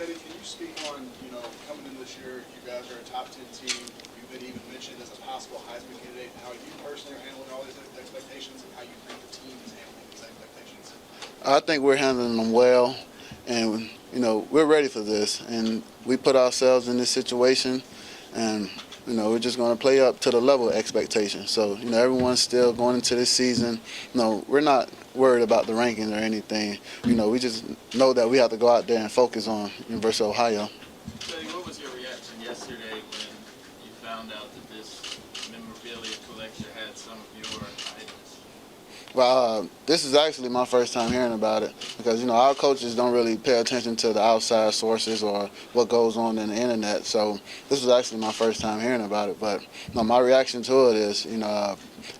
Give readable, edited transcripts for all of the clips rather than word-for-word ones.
Teddy, can you speak on, coming in this year, you guys are a top 10 team. You've been even mentioned as a possible Heisman candidate. How you personally are handling all these expectations and how you think the team is handling these expectations? I think we're handling them well, and we're ready for this. And we put ourselves in this situation, and we're just going to play up to the level of expectation. So everyone's still going into this season. We're not worried about the rankings or anything. We just know that we have to go out there and focus on University of Ohio. Teddy, what was your reaction yesterday when you found out that this memorabilia collection had some of your items? Well, this is actually my first time hearing about it because, our coaches don't really pay attention to the outside sources or what goes on in the internet. So this was actually my first time hearing about it. But my reaction to it is,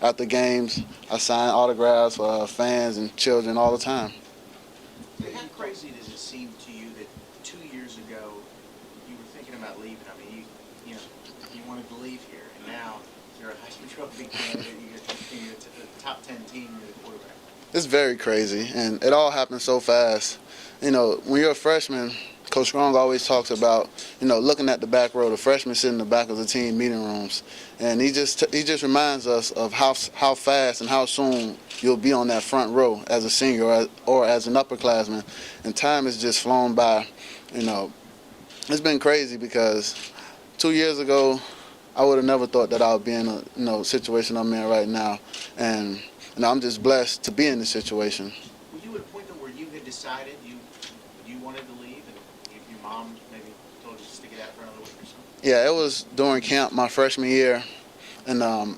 after games, I sign autographs for fans and children all the time. How crazy does it seem to you that 2 years ago you were thinking about leaving? I mean, you wanted to leave here, and now you're a Heisman Trophy candidate. You're the top 10 team. You're the quarterback. It's very crazy, and it all happened so fast. When you're a freshman, Coach Strong always talks about, looking at the back row. The freshmen sit in the back of the team meeting rooms, and he just reminds us of how fast and how soon you'll be on that front row as a senior or as an upperclassman, and time has just flown by. It's been crazy because 2 years ago, I would have never thought that I would be in a situation I'm in right now, and I'm just blessed to be in this situation. Were you at a point where you had decided you wanted to leave, and your mom maybe told you to stick it out for another week or something? Yeah, it was during camp my freshman year, and I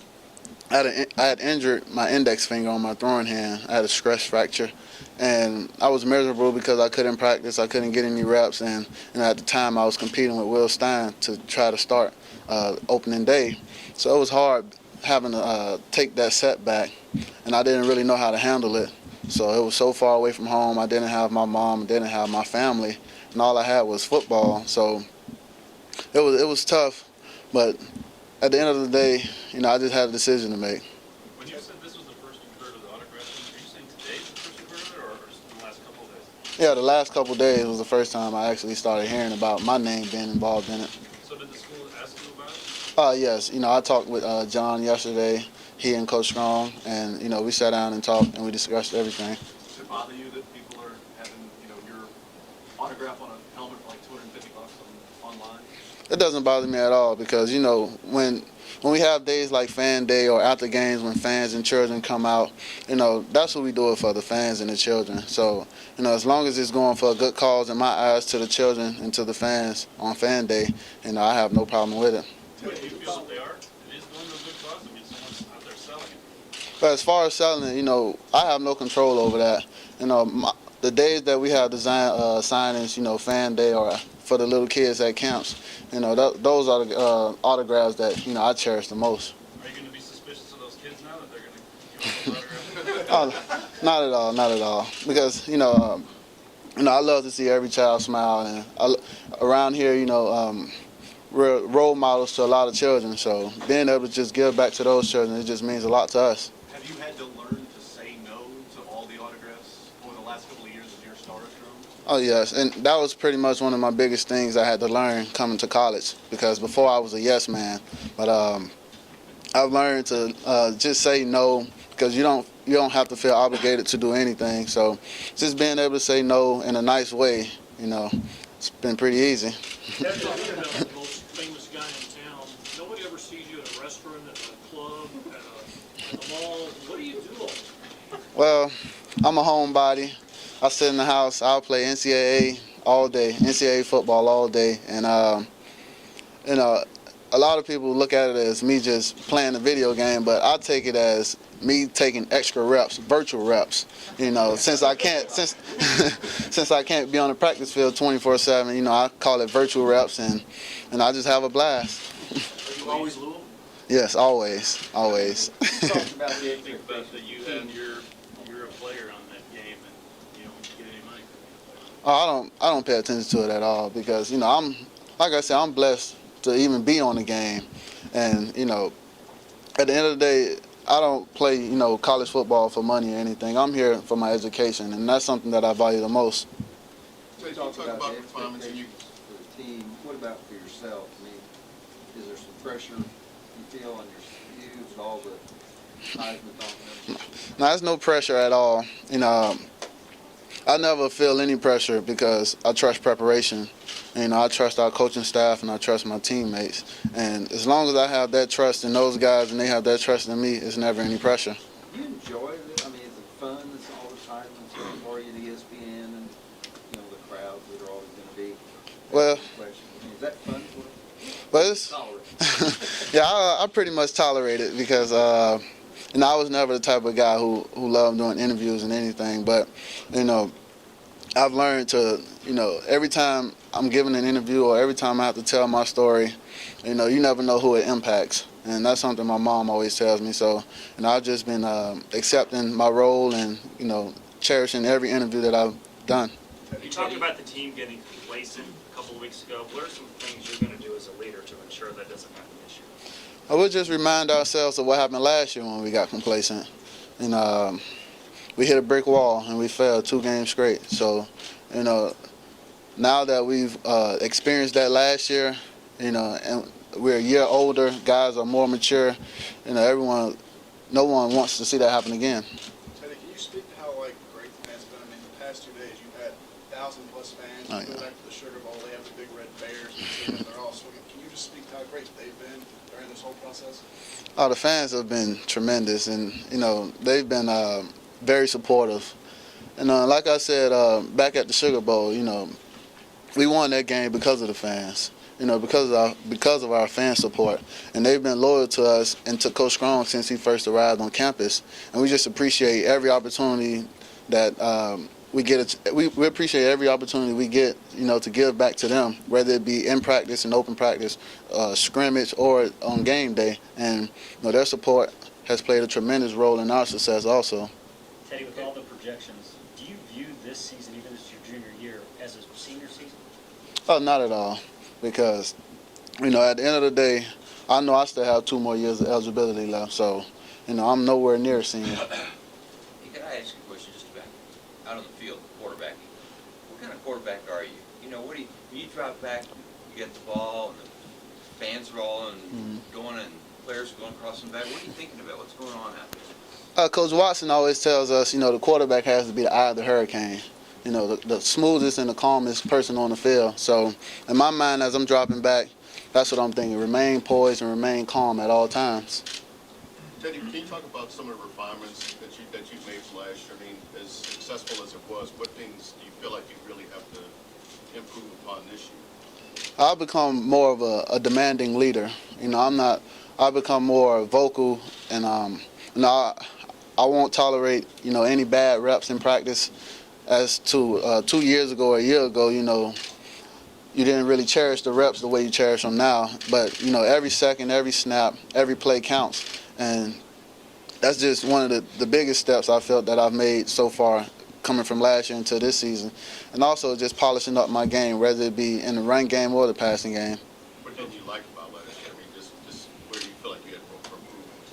had injured my index finger on my throwing hand. I had a stress fracture, and I was miserable because I couldn't practice. I couldn't get any reps, and at the time I was competing with Will Stein to try to start opening day. So it was hard having to take that setback, and I didn't really know how to handle it. So it was so far away from home. I didn't have my mom, didn't have my family, and all I had was football. So it was tough, but at the end of the day, I just had a decision to make. When you said this was the first you've heard of the autograph, are you saying today is the first you've heard of it, or just the last couple of days? Yeah, the last couple of days was the first time I actually started hearing about my name being involved in it. So did the school ask you about it? Yes. I talked with John yesterday, he and Coach Strong, and, we sat down and talked and we discussed everything. Does it bother you that people are having, your autograph on a helmet for like $250 online? It doesn't bother me at all because, when we have days like Fan Day or after games when fans and children come out, that's what we do it for, the fans and the children. So, as long as it's going for a good cause in my eyes to the children and to the fans on Fan Day, I have no problem with it. But do you feel that they are? It is going to a good cause? I mean, someone's out there selling it. But as far as selling it, I have no control over that. The days that we have design signings, Fan Day or for the little kids at camps, those are the autographs that, I cherish the most. Are you going to be suspicious of those kids now that they're going to give up their autograph? Not at all. Because, I love to see every child smile. And around here, we're role models to a lot of children. So being able to just give back to those children, it just means a lot to us. Have you had to learn to say no to all the autographs over the last couple of years as your starters grown? Oh, yes, and that was pretty much one of my biggest things I had to learn coming to college because before I was a yes man. But I've learned to just say no because you don't have to feel obligated to do anything. So just being able to say no in a nice way, it's been pretty easy. That's the most famous guy in town. Nobody ever sees you at a restaurant, at a club, at a mall. What do you do? Well, I'm a homebody. I sit in the house. I'll play NCAA all day, NCAA football all day, and a lot of people look at it as me just playing a video game, but I take it as me taking extra reps, virtual reps. Since I can't since I can't be on the practice field 24/7, I call it virtual reps, and I just have a blast. Are you always Louisville? Yes, always. Talk about the You think about that you're a player on that game and you don't get any money from it. I don't pay attention to it at all because I'm blessed to even be on the game, and at the end of the day, I don't play college football for money or anything. I'm here for my education, and that's something that I value the most. So Teddy, can you talk about performance and you? For the team, what about for yourself? I mean, is there some pressure you feel on your you with all the Heisman talking? No, there's no pressure at all. I never feel any pressure because I trust preparation. I trust our coaching staff and I trust my teammates. And as long as I have that trust in those guys and they have that trust in me, it's never any pressure. Do you enjoy it? I mean, is it fun? It's all the Heisman for you, the ESPN, and the crowds that are always going to be. Well, I mean, is that fun for you? but it's, yeah, I pretty much tolerate it because I was never the type of guy who loved doing interviews and anything. But I've learned to every time I'm giving an interview or every time I have to tell my story, you never know who it impacts, and that's something my mom always tells me. So I've just been accepting my role and cherishing every interview that I've done. You talked about the team getting complacent a couple of weeks ago. What are some things you're going to do as a leader to ensure that doesn't happen this year? I would just remind ourselves of what happened last year when we got complacent. We hit a brick wall and we failed 2 games straight. So, now that we've experienced that last year, and we're a year older, guys are more mature, no one wants to see that happen again. Teddy, can you speak to how great the fans have been? I mean, the past 2 days you've had 1,000+ fans. Oh, You go yeah. back to the Sugar Bowl, they have the big red bears, and they're all swinging. Can you just speak to how great they've been during this whole process? Oh, the fans have been tremendous, and they've been very supportive. And like I said back at the Sugar Bowl, we won that game because of the fans. Because of our fan support, and they've been loyal to us and to Coach Strong since he first arrived on campus. And we just appreciate every opportunity that we get. We appreciate every opportunity we get, to give back to them, whether it be in practice, in open practice, scrimmage, or on game day. And their support has played a tremendous role in our success also. Teddy, with all the projections, do you view this season, even as your junior year, as a senior season? Oh, not at all. Because, at the end of the day, I know I still have 2 more years of eligibility left. So, I'm nowhere near a senior. Hey, can I ask you a question just about out on the field, quarterbacking? What kind of quarterback are you? What do you, when you drop back, you get the ball, and the fans are all going, and players are going across the back. What are you thinking about? What's going on out there? Coach Watson always tells us, the quarterback has to be the eye of the hurricane. The smoothest and the calmest person on the field. So, in my mind, as I'm dropping back, that's what I'm thinking. Remain poised and remain calm at all times. Teddy, can you talk about some of the refinements that you've made from last year? I mean, as successful as it was, what things do you feel like you really have to improve upon this year? I've become more of a demanding leader. I've become more vocal, and I won't tolerate any bad reps in practice. As to 2 years ago or a year ago, you didn't really cherish the reps the way you cherish them now. But every second, every snap, every play counts, and that's just one of the biggest steps I felt that I've made so far, coming from last year into this season, and also just polishing up my game, whether it be in the run game or the passing game. What did you like about last year? I mean, just where do you feel like you had room for improvement with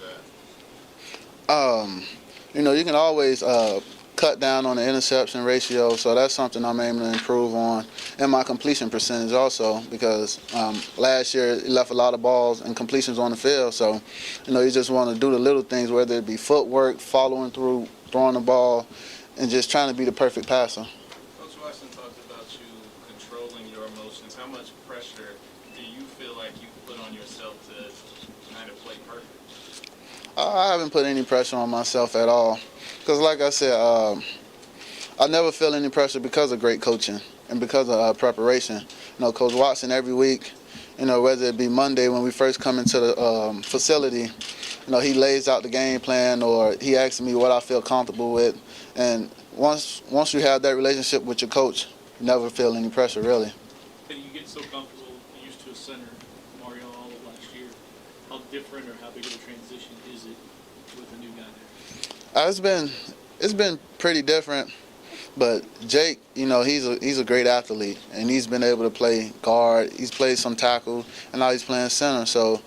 that? You can always cut down on the interception ratio, so that's something I'm aiming to improve on, and my completion percentage also, because last year it left a lot of balls and completions on the field. So, you just want to do the little things, whether it be footwork, following through, throwing the ball, and just trying to be the perfect passer. Coach Watson talked about you controlling your emotions. How much pressure do you feel like you put on yourself to kind of play perfect? I haven't put any pressure on myself at all. Because like I said, I never feel any pressure because of great coaching and because of preparation. Coach Watson every week, whether it be Monday when we first come into the facility, he lays out the game plan, or he asks me what I feel comfortable with. And once you have that relationship with your coach, you never feel any pressure, really. Can you get so comfortable, used to a center, Mario, all of last year? How different or how big of a transition is it with a new guy there? It's been pretty different, but Jake, he's a great athlete, and he's been able to play guard. He's played some tackle, and now he's playing center. So,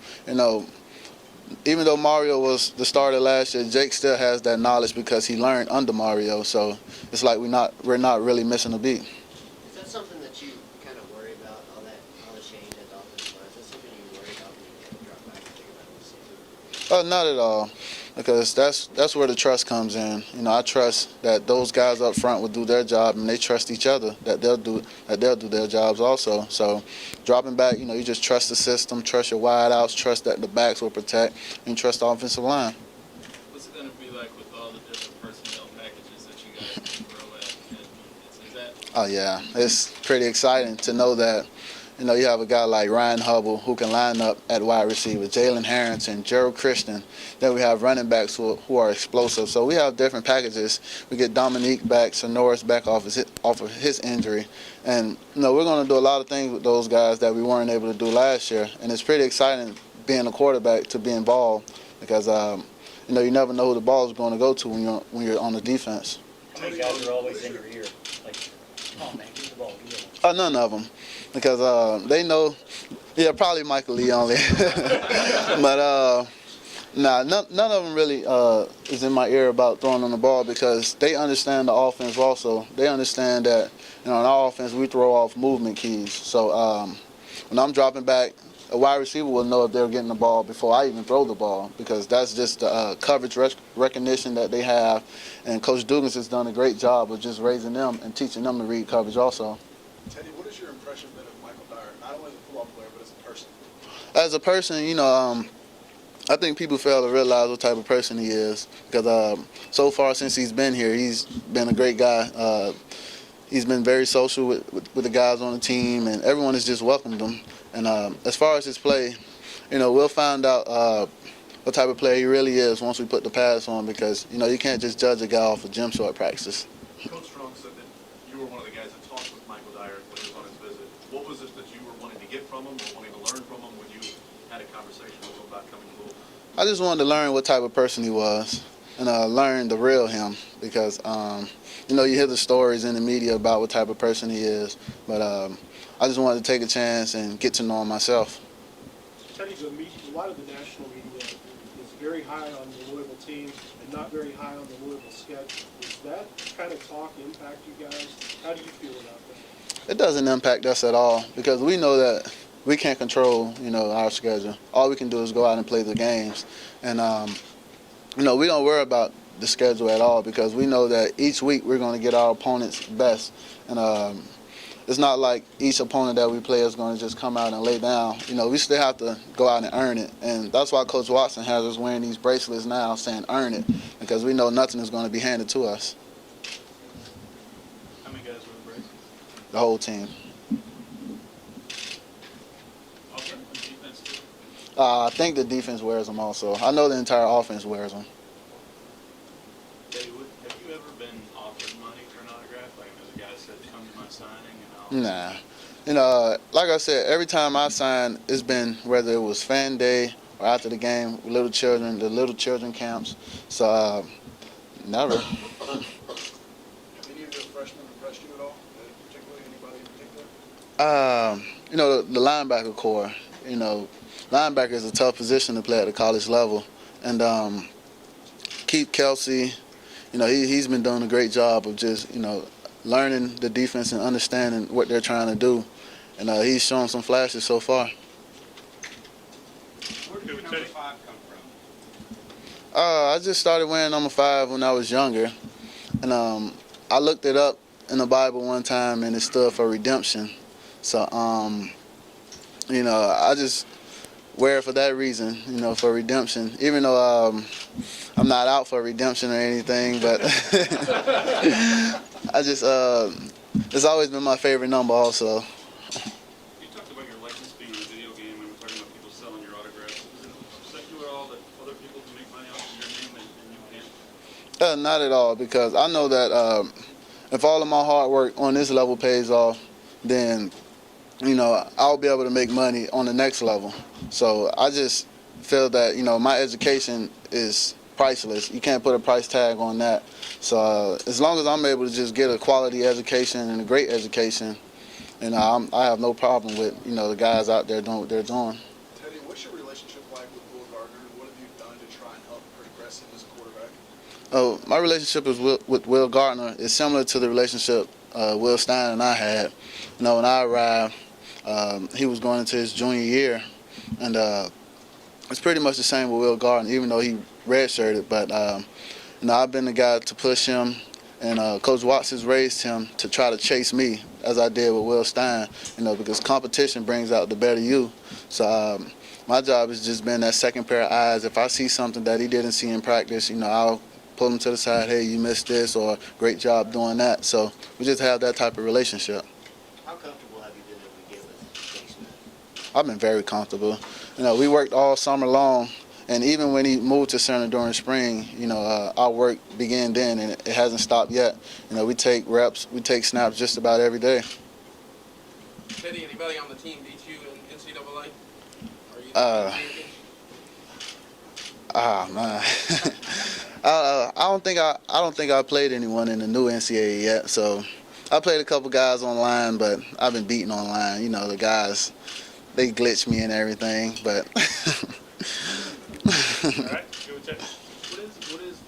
even though Mario was the starter last year, Jake still has that knowledge because he learned under Mario. So it's like we're not really missing a beat. Is that something Not at all, because that's where the trust comes in. I trust that those guys up front will do their job, and they trust each other that they'll do their jobs also. So, dropping back, you just trust the system, trust your wideouts, trust that the backs will protect, and trust the offensive line. What's it going to be like with all the different personnel packages that you guys can throw at? Is that? Oh yeah, it's pretty exciting to know that. You have a guy like Ryan Hubble who can line up at wide receiver, Jalen Harrington, Gerald Christian. Then we have running backs who are explosive. So we have different packages. We get Dominique back, Sonoris back off of his injury. And, we're going to do a lot of things with those guys that we weren't able to do last year. And it's pretty exciting being a quarterback to be involved because, you never know who the ball is going to go to when you're on the defense. How many guys are always in your ear? Like, come on, man, get the ball, get the ball. None of them. Because they know, probably Michael Lee only. But, none of them really is in my ear about throwing on the ball because they understand the offense also. They understand that, in our offense, we throw off movement keys. So when I'm dropping back, a wide receiver will know if they're getting the ball before I even throw the ball because that's just the coverage recognition that they have. And Coach Dugans has done a great job of just raising them and teaching them to read coverage also. Teddy, what is your impression been of Michael Dyer, not only as a football player, but as a person? As a person, I think people fail to realize what type of person he is because so far since he's been here, he's been a great guy. He's been very social with the guys on the team, and everyone has just welcomed him. And as far as his play, we'll find out what type of player he really is once we put the pads on because, you can't just judge a guy off of gym short practice. Coach Strong said that you were one of the guys that talked with Michael Dyer when he was on his visit. What was it that you were wanting to get from him or wanting to learn from him when you had a conversation with him about coming to Louisville? I just wanted to learn what type of person he was and learn the real him because, you hear the stories in the media about what type of person he is, but I just wanted to take a chance and get to know him myself. Teddy, a lot of the national media is very high on the Louisville team and not very high on the Louisville schedule. Does that kind of talk impact you guys? How do you feel about that? It doesn't impact us at all because we know that we can't control, our schedule. All we can do is go out and play the games. And, we don't worry about the schedule at all because we know that each week we're going to get our opponent's best. And it's not like each opponent that we play is going to just come out and lay down. We still have to go out and earn it. And that's why Coach Watson has us wearing these bracelets now saying earn it because we know nothing is going to be handed to us. How many guys were the braces? The whole team. Offense and defense too? I think the defense wears them also. I know the entire offense wears them. Hey, have you ever been offered money for an autograph? Like there's a guy that said, come to my signing and I'll... Nah. Like I said, every time I sign, it's been whether it was fan day or after the game with the little children camps. So, never. Have any of your freshmen impressed you at all? Particularly anybody in particular? The linebacker core. Linebacker is a tough position to play at the college level. And Keith Kelsey, he's been doing a great job of just, learning the defense and understanding what they're trying to do. And he's shown some flashes so far. Where did number 5 come from? I just started wearing number 5 when I was younger. And I looked it up in the Bible one time, and it stood for redemption. So, I just wear it for that reason, for redemption. Even though I'm not out for redemption or anything, but I just, it's always been my favorite number also. You talked about your license being a video game and we're talking about people selling your autographs. Does it upset you at all that other people can make money off of your name and you can't? Not at all, because I know that if all of my hard work on this level pays off, then, I'll be able to make money on the next level. So I just feel that, my education is priceless. You can't put a price tag on that. So as long as I'm able to just get a quality education and a great education, I have no problem with, the guys out there doing what they're doing. Teddy, what's your relationship like with Will Gardner, and what have you done to try and help progress him as a quarterback? Oh, my relationship with Will Gardner is similar to the relationship Will Stein and I had. When I arrived, he was going into his junior year, and it's pretty much the same with Will Garden, even though he redshirted. But I've been the guy to push him, and Coach Watts has raised him to try to chase me, as I did with Will Stein. Because competition brings out the better you. So my job has just been that second pair of eyes. If I see something that he didn't see in practice, I'll pull him to the side. Hey, you missed this, or great job doing that. So we just have that type of relationship. How comfortable have you been able to get with Jason? I've been very comfortable. We worked all summer long, and even when he moved to center during spring, our work began then, and it hasn't stopped yet. We take reps, we take snaps just about every day. Teddy, anybody on the team beat you in NCAA? Are you Man. I don't think I played anyone in the new NCAA yet. So I played a couple guys online, but I've been beaten online. The guys, they glitch me and everything, but. All right, go check. What is